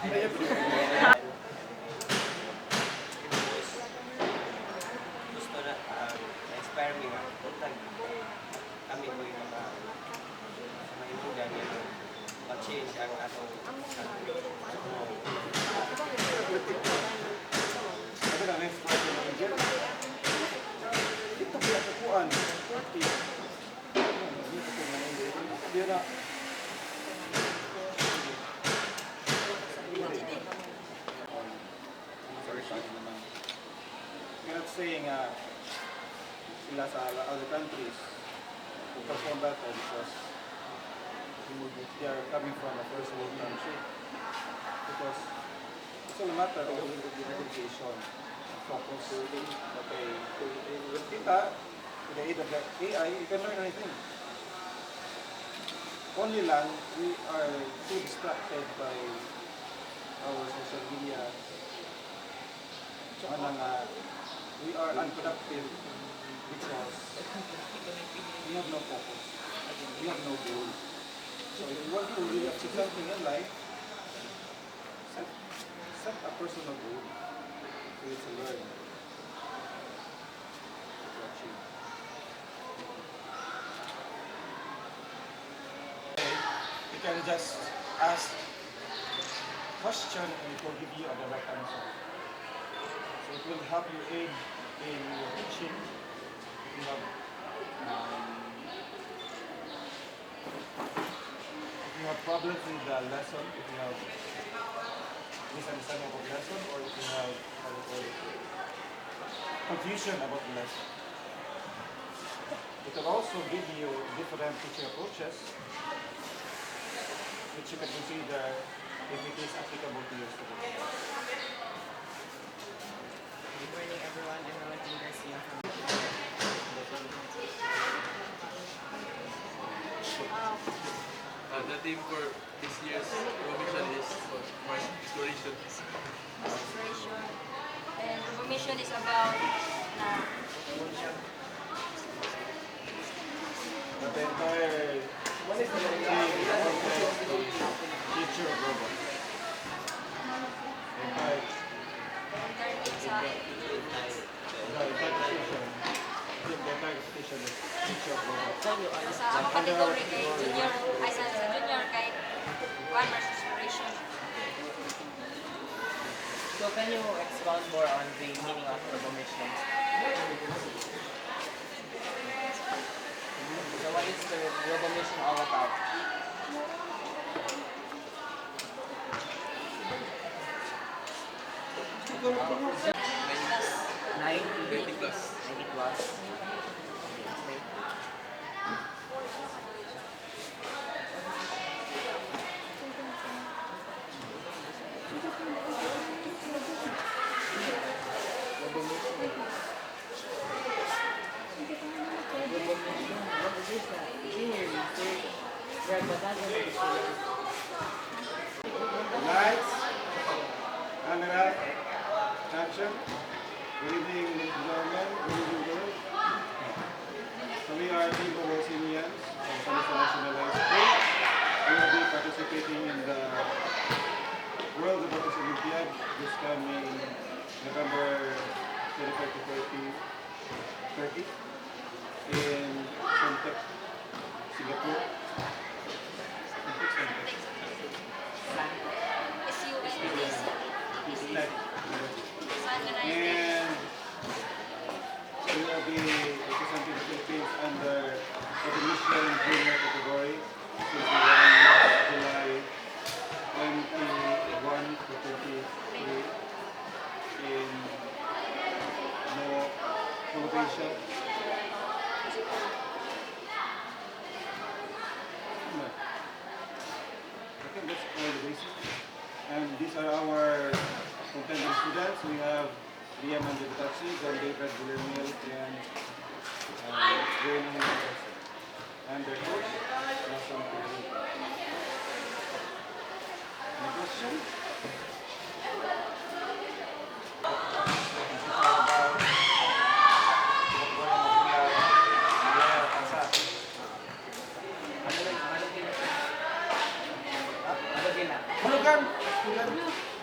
Gusto na, na-inspire me nga. Puntag, kami ko yung mga maimudan yung mag-change ang atong Ito na, next question na yun. Ito kaya kukuan. Dito na. You're not saying sila sa other countries who perform better because they are coming from a first world country. Because it's all a matter of education, focus. Okay, with the aid of the AI, you can learn anything. Only lang, we are too distracted by our social media. We are unproductive because we have no focus, we have no goal. So if you want to really achieve something in life, set a personal goal for you to learn to achieve. You can just ask question and it will give you a direct answer. So it will help you aid in your teaching. If you have problems with the lesson, if you have misunderstanding of the lesson, or if you have confusion about the lesson. It will also give you different teaching approaches which you can consider if it is applicable to your students. Good morning, everyone. I'm Roland Garcia from the theme for this year's provision is Mars Exploration. Exploration. And information is about The entire future of robots. The entire station is future of robots. sa ako category kay junior, ay sa junior kay Farmers Exploration. So can you expound more on the meaning of robomission? So what is the robomission all about? Nine 20 plus. 90 plus. Lights, camera, action. Good evening, ladies and gentlemen. Good evening, girls. So we are Vivo Seniors from Salisa National High School. We will be participating in the World Robotics Olympiad this coming November 25 to 30 in Suntec, Singapore. SUNTC. Saan ka na yun? And we will be representing the Philippines under the Mission Junior category since we won last July 21 to 23 in Nova Asia. I think that's all the basics. And these are our contending students. We have Liam Andritachi, John David Villarreal, and Wayne and their coach, Nelson Pedro. Any questions? Hulugan! Sila